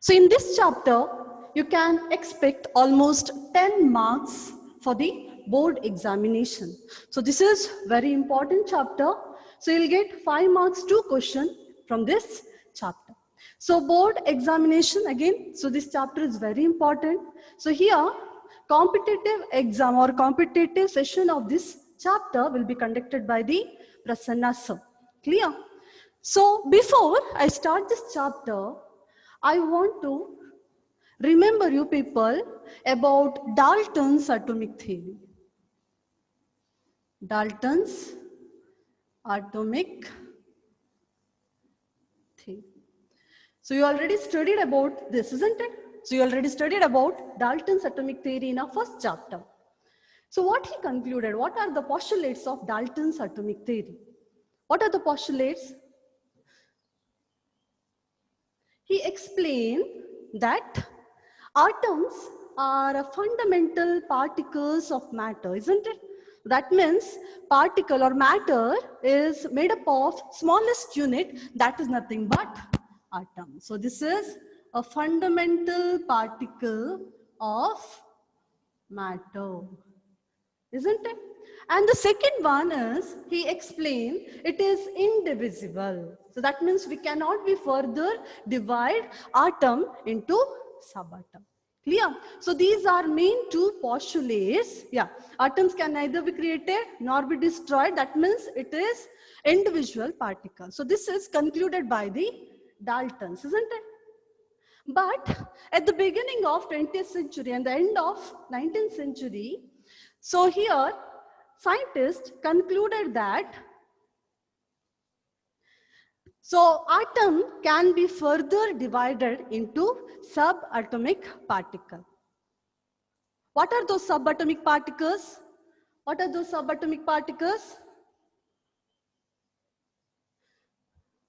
So in this chapter, you can expect almost 10 marks for the board examination. So this is very important chapter. So you'll get 5 marks, 2 questions from this chapter. So board examination again, so this chapter is very important. So here, competitive exam or competitive session of this chapter will be conducted by the Prasanna sir. Clear? So before I start this chapter, I want to remember you people about Dalton's atomic theory. Dalton's atomic theory. So you already studied about this, isn't it? So you already studied about Dalton's atomic theory in our first chapter. So what he concluded, what are the postulates of Dalton's atomic theory? What are the postulates? He explained that atoms are fundamental particles of matter, isn't it? That means particle or matter is made up of smallest unit, that is nothing but atom. So this is a fundamental particle of matter, isn't it? And the second one is, he explained, it is indivisible. So that means we cannot be further divide atom into subatom. Clear? So these are main 2 postulates. Yeah, atoms can neither be created nor be destroyed. That means it is individual particle. So this is concluded by the Daltons, isn't it? But at the beginning of 20th century and the end of 19th century, so here scientists concluded that so atom can be further divided into subatomic particles. What are those subatomic particles? What are those subatomic particles?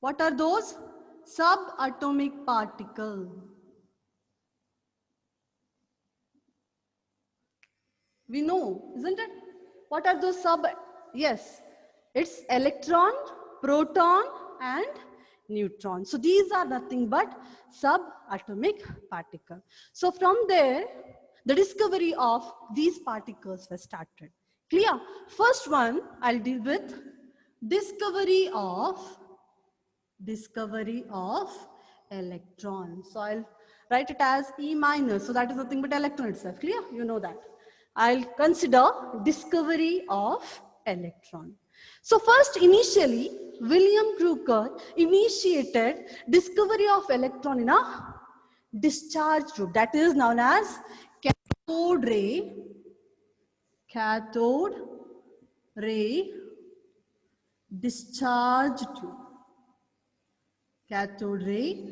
What are those subatomic particles? We know, isn't it? What are those Yes, it's electron, proton, and neutron. So these are nothing but subatomic particles. So from there, the discovery of these particles was started. Clear? First one, I'll deal with discovery of electron. So I'll write it as E minus. So that is nothing but electron itself. Clear? You know that. I'll consider discovery of electron. So first, initially, William Crooker initiated discovery of electron in a discharge tube, that is known as cathode ray discharge tube. Cathode ray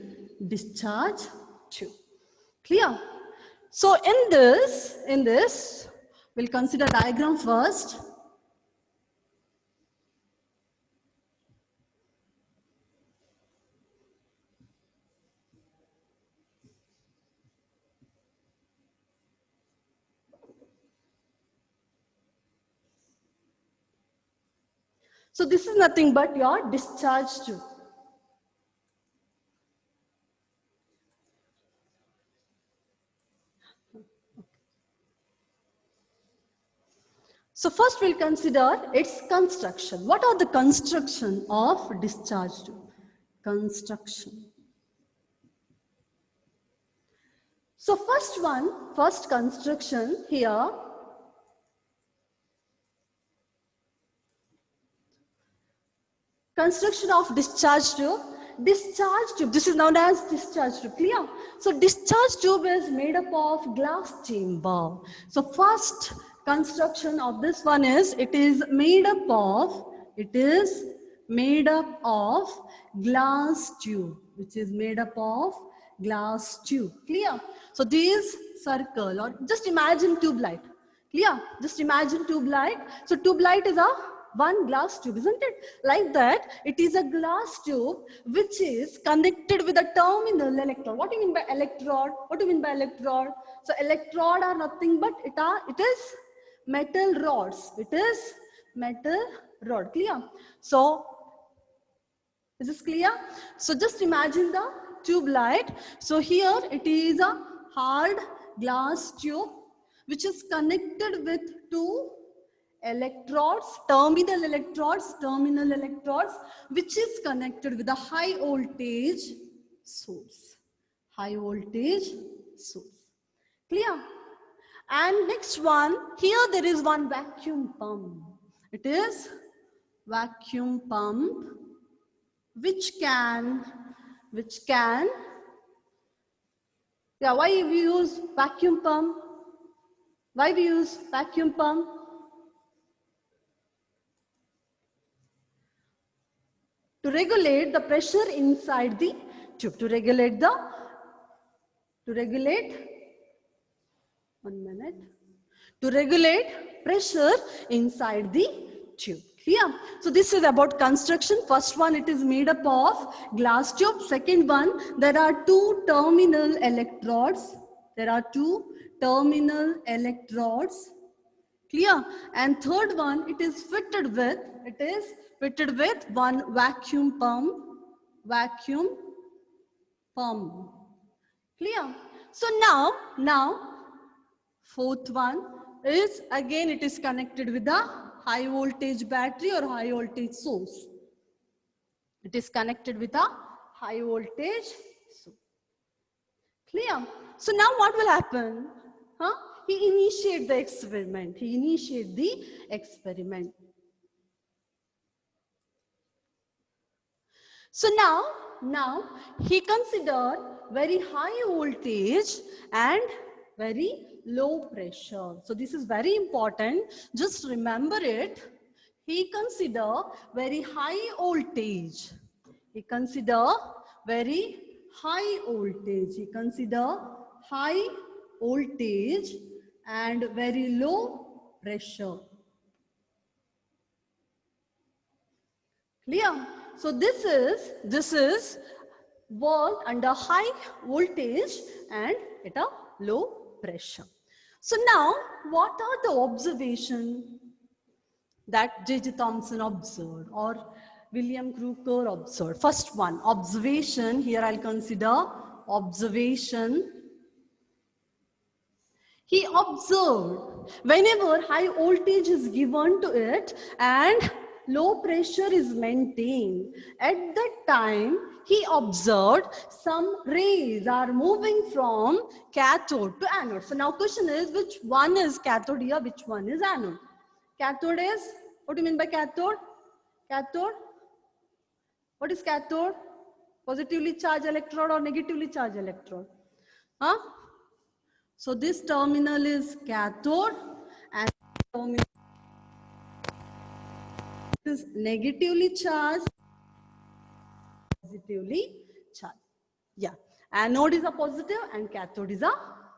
discharge tube. Clear? So in this, we'll consider diagram first. So this is nothing but your discharge tube. So first we'll consider its construction. What are the construction of discharge tube? Construction. So first construction here. Construction of discharge tube. Discharge tube, this is known as discharge tube. Clear? So discharge tube is made up of glass chamber. So first construction of this one is, it is made up of glass tube, which is made up of glass tube. Clear? So this circle, or just imagine tube light. Clear? Just imagine tube light. So tube light is a one glass tube, isn't it? Like that, it is a glass tube which is connected with a terminal electrode. What do you mean by electrode? What do you mean by electrode? So electrode are nothing but it is metal rods. It is metal rod. Clear? So is this clear? So just imagine the tube light. So here it is a hard glass tube which is connected with two electrodes, terminal electrodes, which is connected with a high voltage source. High voltage source. Clear? And next one, here there is one vacuum pump. It is vacuum pump which can, yeah, why we use vacuum pump? Why we use vacuum pump? To regulate the pressure inside the tube, to regulate, pressure inside the tube. Clear? So this is about construction. First one, it is made up of glass tube. Second one, there are two terminal electrodes. Clear? And third one, it is fitted with one vacuum pump. Clear? So now fourth one is, again it is connected with a high voltage battery or high voltage source. It is connected with a high voltage source. Clear? So now what will happen? He initiate the experiment. So now he consider very high voltage and very low pressure. So this is very important. Just remember it. He consider very high voltage. He consider high voltage and very low pressure. Clear? So this is work under high voltage and at a low pressure. So now, what are the observations that J.J. Thomson observed or William Crooker observed? First one, observation. Here I'll consider observation. He observed whenever high voltage is given to it and low pressure is maintained, at that time he observed some rays are moving from cathode to anode. So now question is, which one is cathode here, which one is anode? Cathode is, what do you mean by cathode? What is cathode? Positively charged electrode or negatively charged electrode? So this terminal is cathode and terminal is negatively charged, positively charged. Yeah, anode is a positive and cathode is a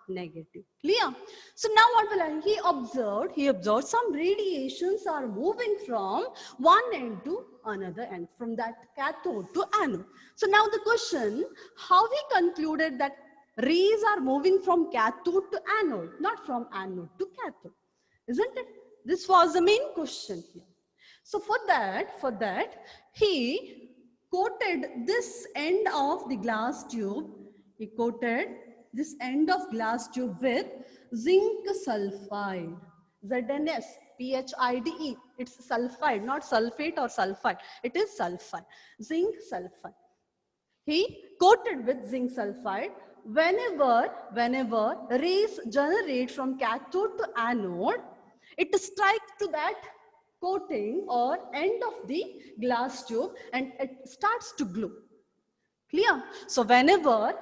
negative. Clear? So now what will happen? He observed some radiations are moving from one end to another end, from that cathode to anode. So now the question, how we concluded that rays are moving from cathode to anode, not from anode to cathode, isn't it? This was the main question here. So for that, he coated this end of the glass tube. He coated this end of glass tube with zinc sulfide, ZnS, PHIDE. It's sulfide, not sulfate or sulfide. It is sulfide, zinc sulfide. He coated with zinc sulfide. Whenever rays generate from cathode to anode, it strikes to that coating or end of the glass tube and it starts to glow. Clear? So whenever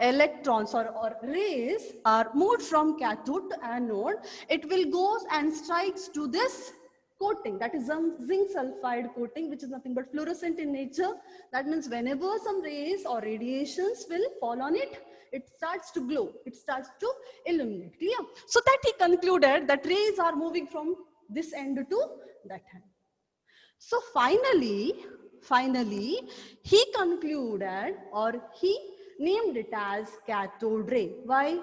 electrons or rays are moved from cathode to anode, it will go and strikes to this coating, that is zinc sulfide coating, which is nothing but fluorescent in nature. That means whenever some rays or radiations will fall on it, it starts to glow, it starts to illuminate. Clear? So that he concluded that rays are moving from this end to that end. So finally, he concluded, or he named it as cathode ray. Why?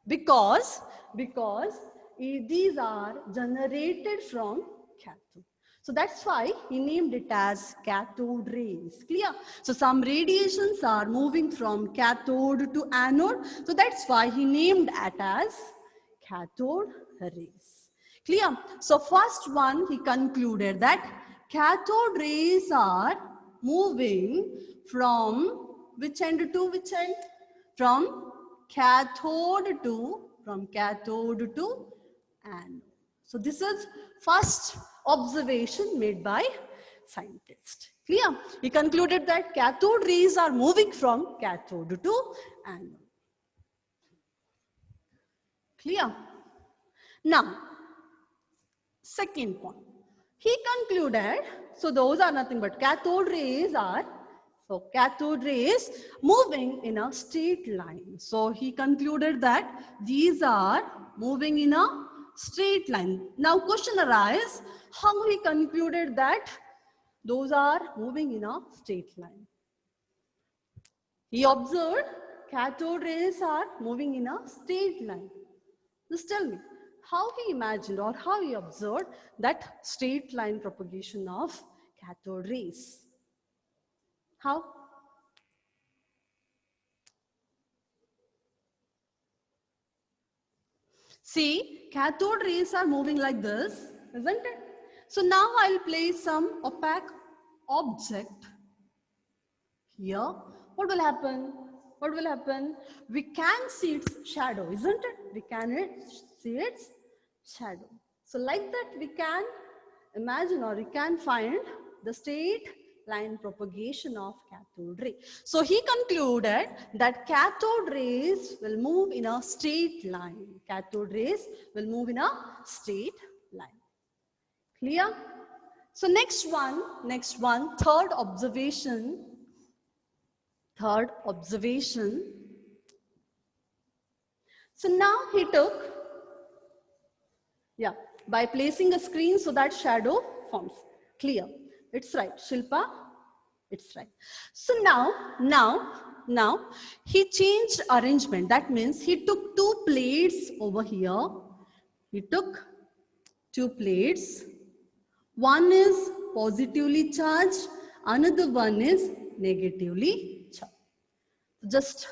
Because these are generated from cathode. So that's why he named it as cathode rays. Clear? So some radiations are moving from cathode to anode. So that's why he named it as cathode rays. Clear? So first one, he concluded that cathode rays are moving from which end to which end? From cathode to anode. So this is first observation made by scientists. Clear? He concluded that cathode rays are moving from cathode to anode. Clear? Now, second point. He concluded, so those are nothing but cathode rays moving in a straight line. So he concluded that these are moving in a straight line. Now question arises, how he concluded that those are moving in a straight line? He observed cathode rays are moving in a straight line. Just tell me, how he imagined or how he observed that straight line propagation of cathode rays? How? See, cathode rays are moving like this, isn't it? So now I'll place some opaque object here. What will happen? What will happen? We can see its shadow, isn't it? We can see its shadow. So like that we can imagine or we can find the straight line propagation of cathode ray. So he concluded that cathode rays will move in a straight line. Cathode rays will move in a straight line. Clear? So next one, third observation. So now he took, by placing a screen so that shadow forms. Clear? It's right, Shilpa. It's right. So now he changed arrangement. That means he took two plates over here. He took two plates. One is positively charged, another one is negatively charged. Just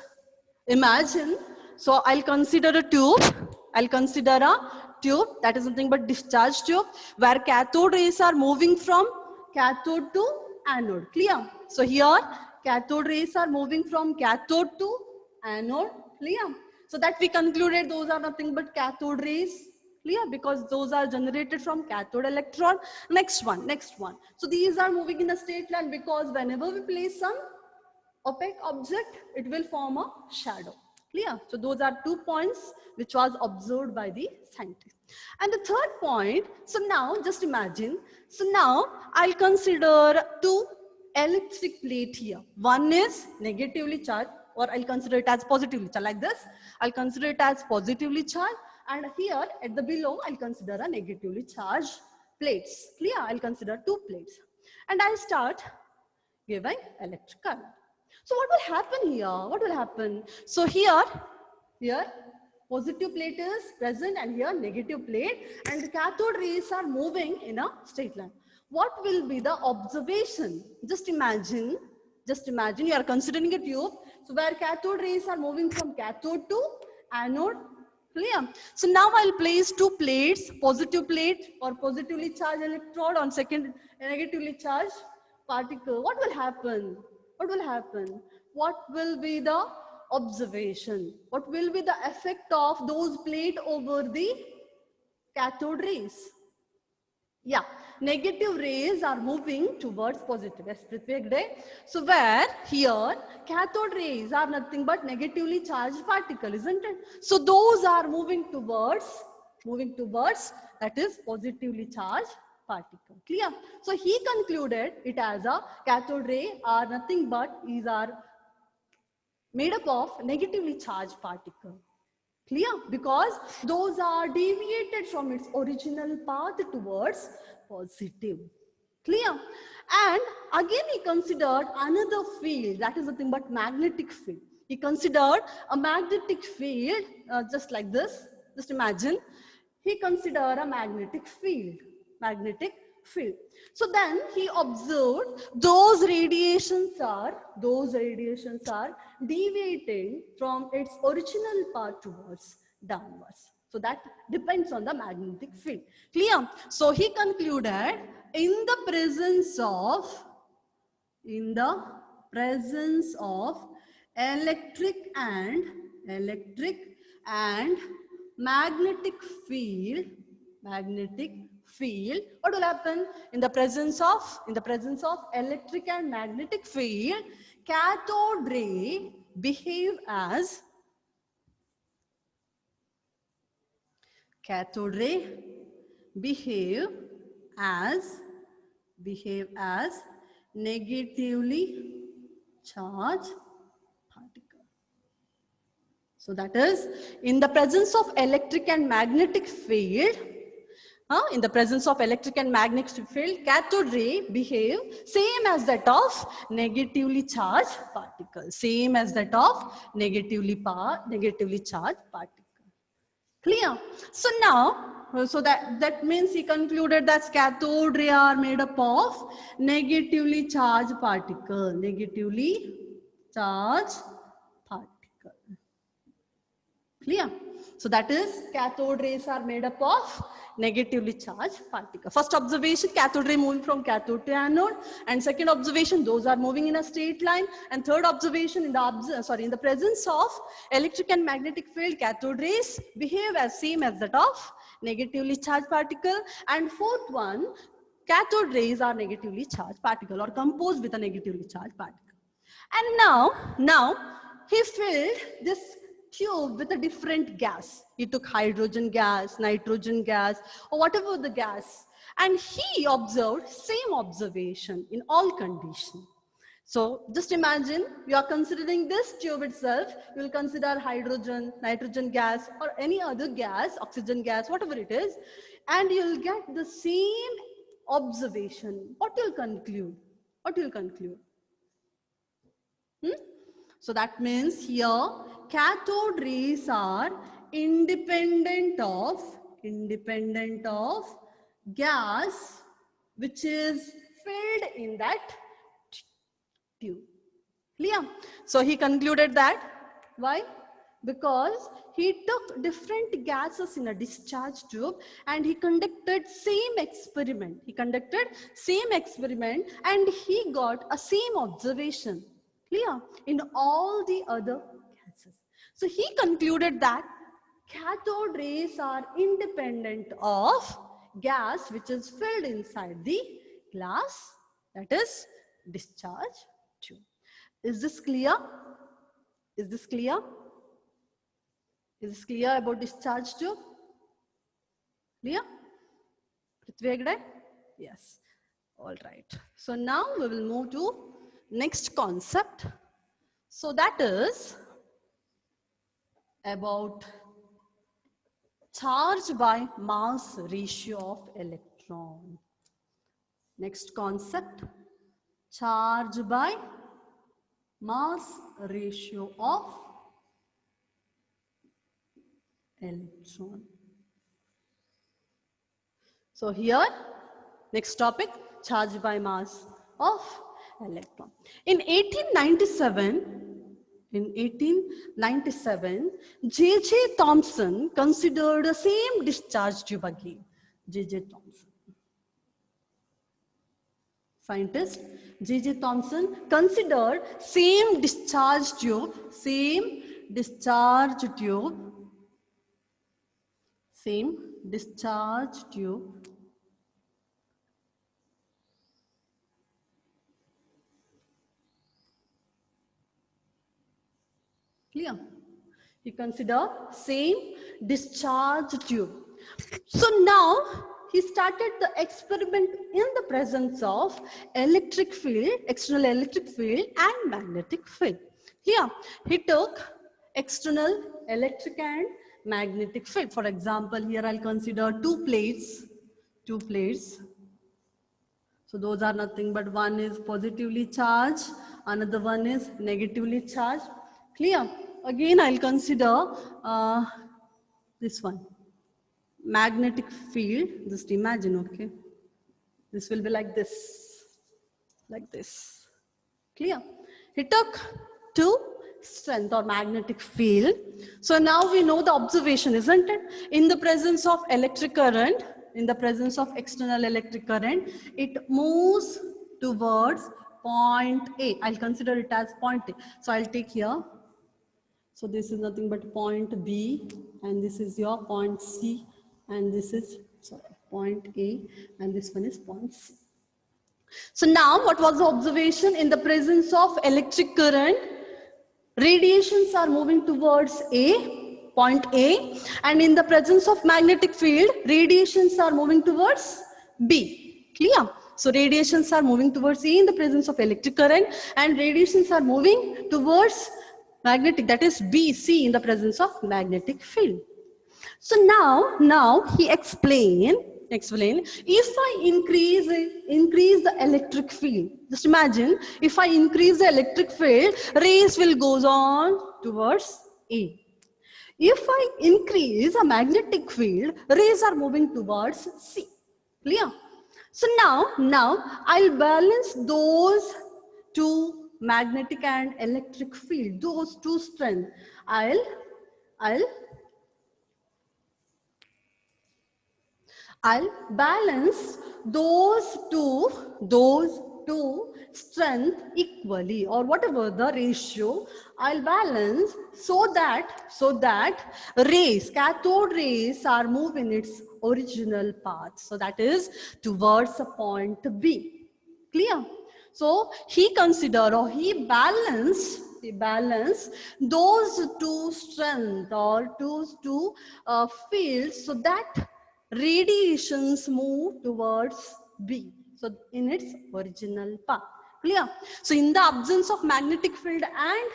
imagine, so I'll consider a tube. That is nothing but discharge tube where cathode rays are moving from cathode to anode. Clear? So here cathode rays are moving from cathode to anode. Clear? So that we concluded those are nothing but cathode rays. Clear? Because those are generated from cathode electron. Next one. So these are moving in a straight line because whenever we place some opaque object, it will form a shadow. Clear? So those are 2 points which was observed by the scientist. And the third point, so now just imagine, so now I'll consider two electric plate here. One is negatively charged, or I'll consider it as positively charged, like this. I'll consider it as positively charged, and here at the below, I'll consider a negatively charged plates. Clear? I'll consider two plates. And I'll start giving electric current. So what will happen here? What will happen? So here positive plate is present and here negative plate, and the cathode rays are moving in a straight line. What will be the observation? Just imagine you are considering a tube, so where cathode rays are moving from cathode to anode. Clear? So now I'll place two plates, positive plate or positively charged electrode on second negatively charged particle. What will happen? What will be the observation? What will be the effect of those plate over the cathode rays? Yeah, negative rays are moving towards positive. Yes, so where here cathode rays are nothing but negatively charged particle, isn't it? So those are moving towards that is positively charged particle. Clear? So he concluded it as a cathode ray are nothing but these are made up of negatively charged particle. Clear? Because those are deviated from its original path towards positive. Clear? And again he considered another field, that is nothing but magnetic field. He considered a magnetic field just like this. Just imagine. He considered a magnetic field. field. So then he observed those radiations are deviating from its original path towards downwards. So that depends on the magnetic field. Clear? So he concluded in the presence of electric and magnetic field, what will happen in the presence of electric and magnetic field? Cathode ray behave as negatively charged particle. So that is, in the presence of electric and magnetic field, cathode ray behave same as that of negatively charged particle. Charged particle. Clear? So now, so that means he concluded that cathode ray are made up of negatively charged particle. Clear? So that is, cathode rays are made up of negatively charged particle. First observation, cathode ray moving from cathode to anode, and second observation, those are moving in a straight line, and third observation, in the presence of electric and magnetic field, cathode rays behave as same as that of negatively charged particle, and fourth one, cathode rays are negatively charged particle or composed with a negatively charged particle. And now he filled this tube with a different gas. He took hydrogen gas, nitrogen gas, or whatever the gas, and he observed same observation in all conditions. So just imagine you are considering this tube itself, you will consider hydrogen, nitrogen gas, or any other gas, oxygen gas, whatever it is, and you'll get the same observation. What you'll conclude? So that means here cathode rays are independent of gas which is filled in that tube. Clear? So he concluded that. Why? Because he took different gases in a discharge tube and he conducted same experiment. And he got a same observation. Clear? In all the other gases. So he concluded that cathode rays are independent of gas which is filled inside the glass, that is discharge tube. Is this clear? Is this clear about discharge tube? Clear? Prithvi Hegde? Yes. All right. So now we will move to next concept. So that is about charge by mass ratio of electron. Next concept, charge by mass ratio of electron. So here, next topic, charge by mass of electron. In 1897, J.J. Thomson considered the same discharge tube again. J.J. Thomson. Scientist J.J. Thomson considered same discharge tube. Clear? He considered same discharge tube. So now he started the experiment in the presence of electric field, external electric field and magnetic field. Here he took external electric and magnetic field. For example, here I'll consider two plates. So those are nothing but one is positively charged, another one is negatively charged. Clear? Again, I'll consider this one. Magnetic field, just imagine, okay? This will be like this, like this. Clear? He took two strength or magnetic field. So now we know the observation, isn't it? In the presence of electric current, in the presence of external electric current, it moves towards point A. I'll consider it as point A. So I'll take here. So this is nothing but point B, and this is your point C, and this is point A, and this one is point C. So now what was the observation? In the presence of electric current, radiations are moving towards A, point A, and in the presence of magnetic field, radiations are moving towards B. Clear? So radiations are moving towards A in the presence of electric current, and radiations are moving towards magnetic, that is BC, in the presence of magnetic field. So now he explain if I increase the electric field, just imagine if I increase the electric field, rays will goes on towards A. If I increase a magnetic field, rays are moving towards C. Clear? So now I'll balance those two magnetic and electric field, those two strengths. I'll balance those two strength equally, or whatever the ratio, I'll balance so that rays, cathode rays are moving its original path. So that is towards a point B. Clear? So he considered, or he balanced those two strength or two fields so that radiations move towards B. So in its original path. Clear? So in the absence of magnetic field and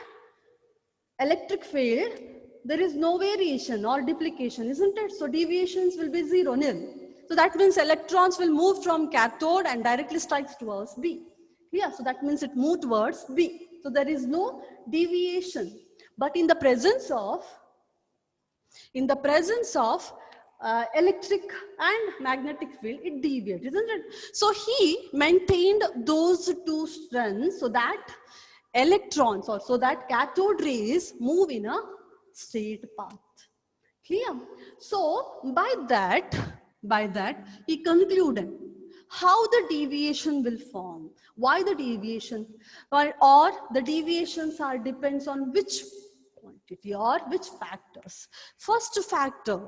electric field, there is no variation or duplication, isn't it? So deviations will be zero, nil. So that means electrons will move from cathode and directly strikes towards B. Yeah, so that means it moved towards B. So there is no deviation. But in the presence of electric and magnetic field, it deviates, isn't it? So he maintained those two strengths so that electrons, or so that cathode rays move in a straight path. Clear? So by that he concluded how the deviation will form, why the deviation, or the deviations are depends on which quantity or which factors. First factor,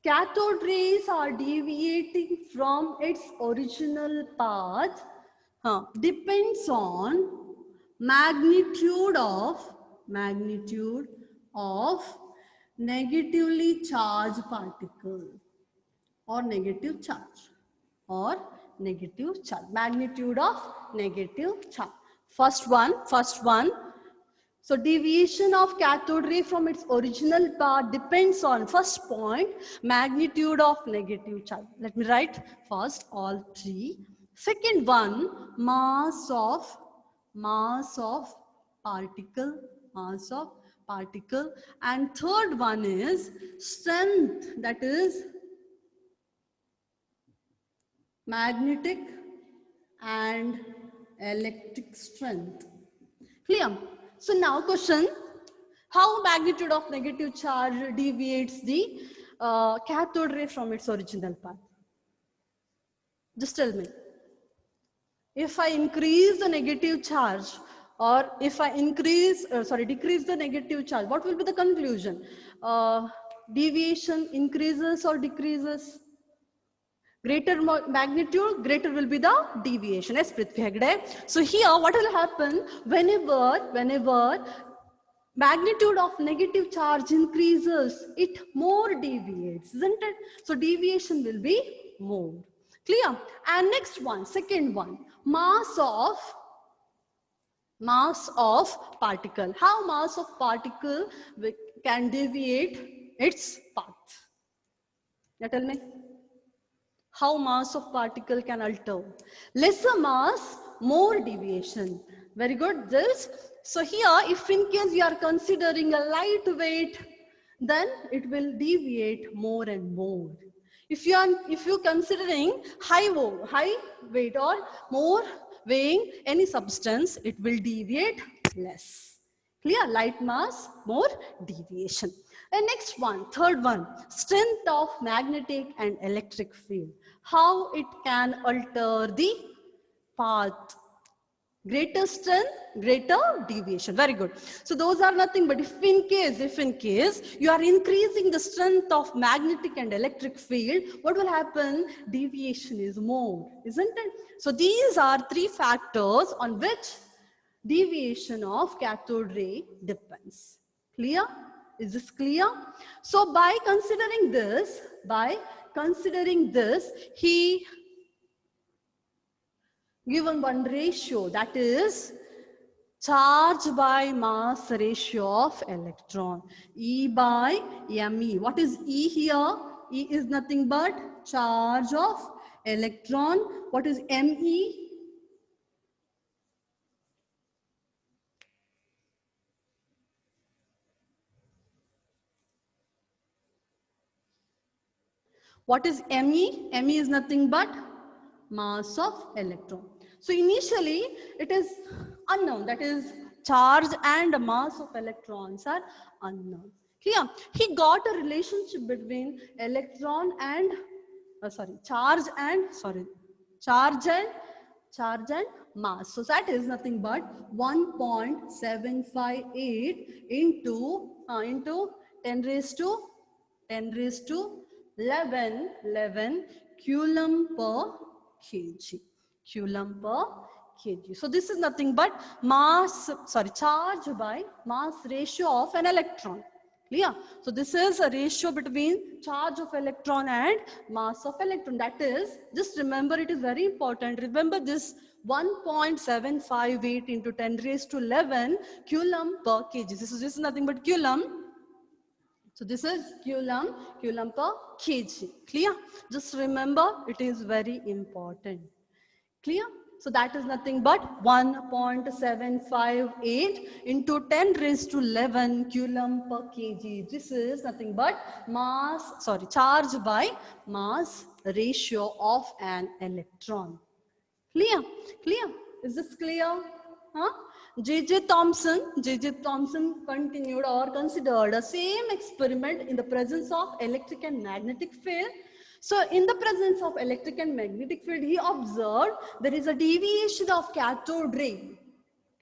cathode rays are deviating from its original path, depends on magnitude of negatively charged particle or negative charge, magnitude of negative charge. First one. So deviation of cathode ray from its original path depends on, first point, magnitude of negative charge. Let me write first all three. Second one, mass of particle, and third one is strength, that is magnetic and electric strength. Clear? So now question, how magnitude of negative charge deviates the cathode ray from its original path? Just tell me. If I increase the negative charge, or if I decrease the negative charge, what will be the conclusion? Deviation increases or decreases? Greater magnitude, greater will be the deviation. Yes, Prithvi Hegde. So here what will happen, whenever magnitude of negative charge increases, it more deviates, isn't it? So deviation will be more. Clear? And next one, second one, mass of particle. How mass of particle can deviate its path? Now tell me. How mass of particle can alter? Lesser mass, more deviation. Very good. This. So here, if in case we are considering a lightweight, then it will deviate more and more. If you considering high weight or more weighing any substance, it will deviate less. Clear? Light mass, more deviation. And next one, third one, strength of magnetic and electric field. How it can alter the path. Greater strength, greater deviation. Very good. So those are nothing but if in case you are increasing the strength of magnetic and electric field, what will happen? Deviation is more, isn't it? So these are three factors on which deviation of cathode ray depends. Clear? Is this clear? So by considering this, he given one ratio, that is charge by mass ratio of electron, E by me. What is E here? E is nothing but charge of electron. What is Me? What is Me? Me is nothing but mass of electron. So initially it is unknown, that is charge and mass of electrons are unknown. Clear? He got a relationship between electron and charge and mass. So that is nothing but 1.758 into 10 raised to 11 coulomb per kg. Coulomb per kg. So this is nothing but charge by mass ratio of an electron. Clear? So this is a ratio between charge of electron and mass of electron. That is, just remember, it is very important. Remember this 1.758 into 10 raised to 11 coulomb per kg. This is nothing but coulomb. So this is coulomb per kg. Clear? Just remember, it is very important. Clear? So that is nothing but 1.758 into 10 raised to 11 coulomb per kg. This is nothing but charge by mass ratio of an electron. Clear? Clear? Is this clear? Huh? J.J. Thomson continued or considered a same experiment in the presence of electric and magnetic field. So in the presence of electric and magnetic field, he observed there is a deviation of cathode ray.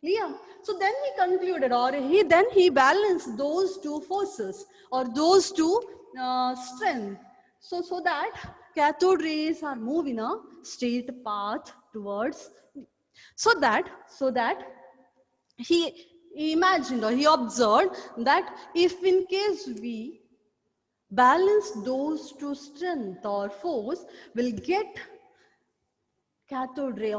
Clear? So then he concluded, or he balanced those two forces or those two strength. So that cathode rays are moving in a straight path towards. So that he imagined or he observed that if in case we balance those two strength or force, will get cathode ray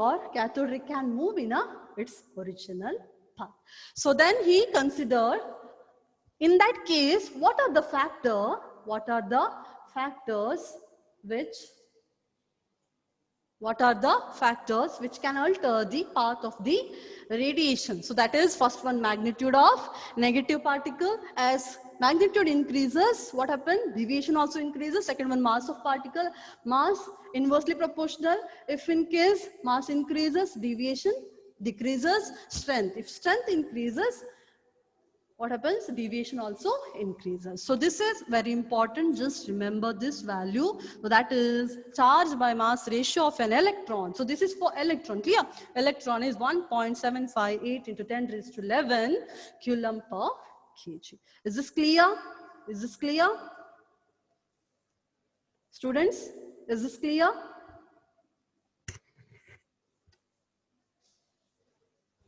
can move in its original path. So then he considered, in that case, what are the factors which can alter the path of the radiation? So that is, first one, magnitude of negative particle. As magnitude increases, what happens? Deviation also increases. Second one, mass of particle. Mass inversely proportional. If in case mass increases, deviation decreases. Strength. If strength increases, what happens? Deviation also increases. So this is very important. Just remember this value. So that is charge by mass ratio of an electron. So this is for electron. Clear? Electron is 1.758 into 10 raised to 11 coulomb per kg. Is this clear? Is this clear? Students, is this clear?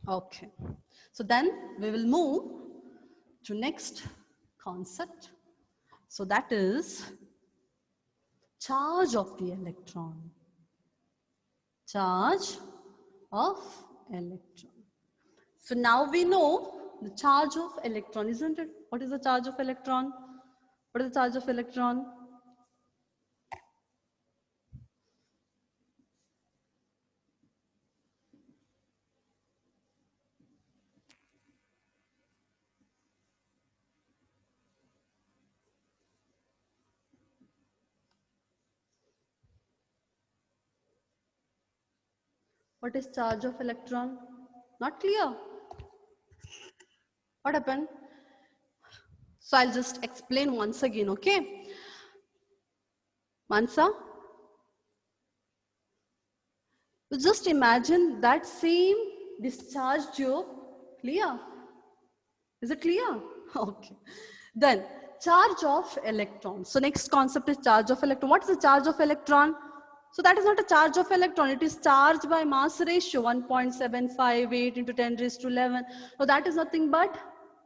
Okay. So then we will move to next concept. So that is charge of the electron. Charge of electron. So now we know the charge of electron, isn't it? What is the charge of electron? What is the charge of electron? What is charge of electron? Not clear. What happened? So I'll just explain once again, okay? Mansa? So just imagine that same discharge tube. Clear? Is it clear? Okay. Then charge of electron. So next concept is charge of electron. What is the charge of electron? So that is not a charge of electron. It is charged by mass ratio 1.758 into 10 raised to 11. So that is nothing but,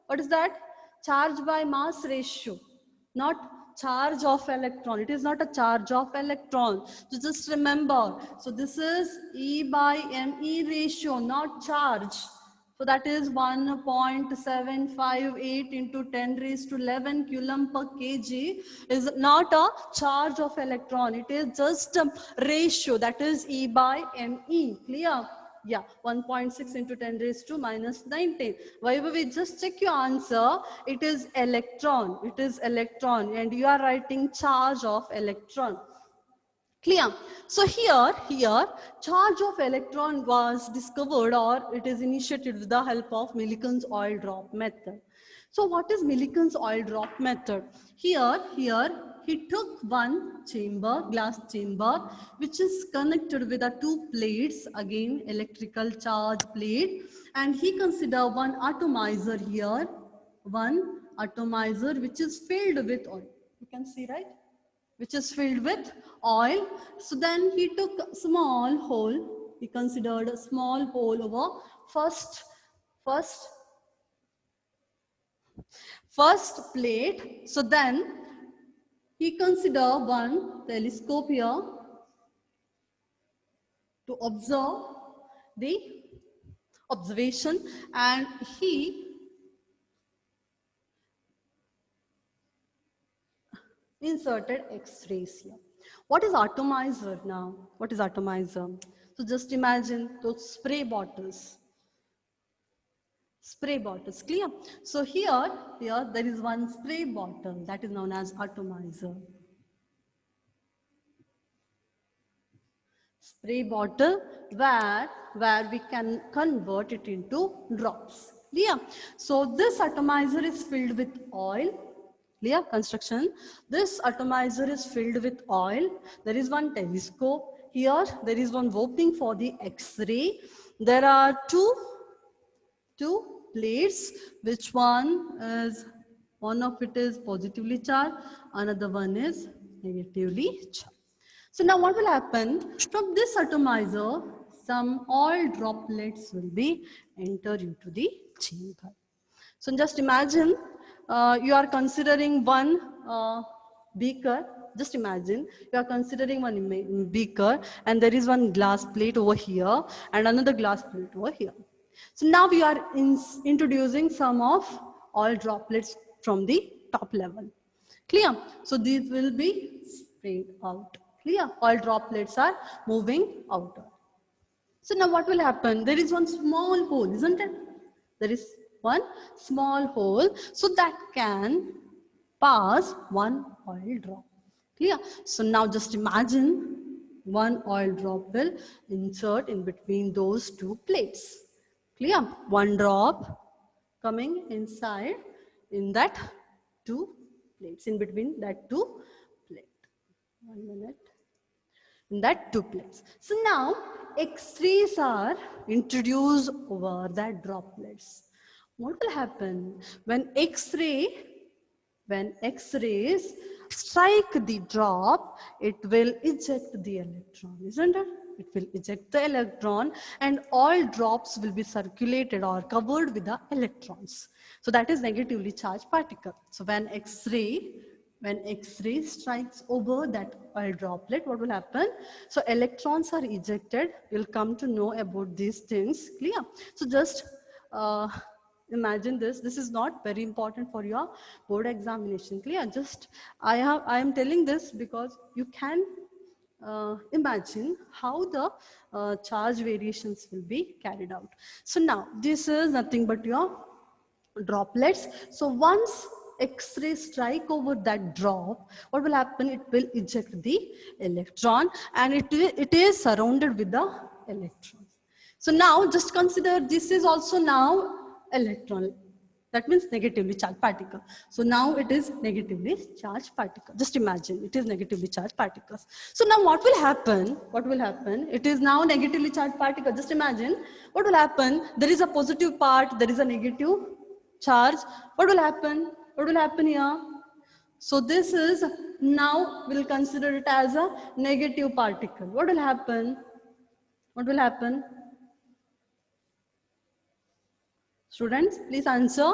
what is that? Charge by mass ratio, not charge of electron. It is not a charge of electron. So just remember. So this is E by ME ratio, not charge. So that is 1.758 into 10 raised to 11 coulomb per kg is not a charge of electron. It is just a ratio, that is E by ME. Clear? Yeah, 1.6 into 10 raised to minus 19. Why we just check your answer? It is electron. It is electron, and you are writing charge of electron. Clear? So here, charge of electron was discovered, or it is initiated with the help of Millikan's oil drop method. So what is Millikan's oil drop method? Here, he took one chamber, glass chamber, which is connected with the two plates, again electrical charge plate, and he considered one atomizer here, one atomizer which is filled with oil. You can see, right? Which is filled with oil. So then he took a small hole. He considered a small hole over first plate. So then he considered one telescope here to observe the observation, and he inserted X-rays here. What is atomizer now? What is atomizer? So just imagine those spray bottles. Spray bottles, clear? So here there is one spray bottle that is known as atomizer. Spray bottle where we can convert it into drops. Clear? So this atomizer is filled with oil. Clear? Construction. This atomizer is filled with oil. There is one telescope. Here there is one opening for the X-ray. There are two plates. Which one of it is positively charged, another one is negatively charged. So now what will happen? From this atomizer, some oil droplets will be entered into the chamber. So just imagine you are considering one beaker. Just imagine you are considering one beaker, and there is one glass plate over here and another glass plate over here. So now we are introducing some of oil droplets from the top level. Clear? So these will be sprayed out. Clear? Oil droplets are moving out. So now what will happen? There is one small hole, isn't it? There is one small hole, so that can pass one oil drop. Clear? So now just imagine one oil drop will insert in between those two plates. Clear? One drop coming inside in that two plates, in between that two plates. 1 minute. In that two plates. So now X-rays are introduced over that droplets. What will happen when X-rays strike the drop? It will eject the electron, isn't it? It will eject the electron, and all drops will be circulated or covered with the electrons. So that is negatively charged particle. So when X-ray strikes over that oil droplet, what will happen? So electrons are ejected. You'll come to know about these things. Clear? So just imagine this. This is not very important for your board examination. Clear? Just I am telling this because you can imagine how the charge variations will be carried out. So now this is nothing but your droplets. So once X-ray strike over that drop, what will happen? It will eject the electron, and it is surrounded with the electrons. So now just consider this is also now electron. That means negatively charged particle. So now it is negatively charged particle. Just imagine it is negatively charged particles. So now what will happen? What will happen? It is now negatively charged particle. Just imagine what will happen. There is a positive part. There is a negative charge. What will happen? What will happen here? So this is now we'll consider it as a negative particle. What will happen? What will happen? Students, please answer.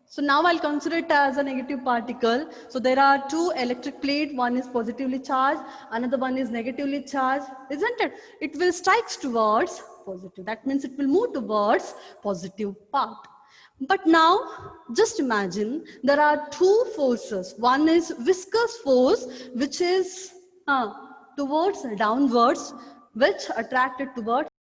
So now I'll consider it as a negative particle. So there are two electric plates. One is positively charged, another one is negatively charged, isn't it? It will strike towards positive. That means it will move towards positive part. But now, just imagine there are two forces. One is viscous force, which is towards downwards, which attracted towards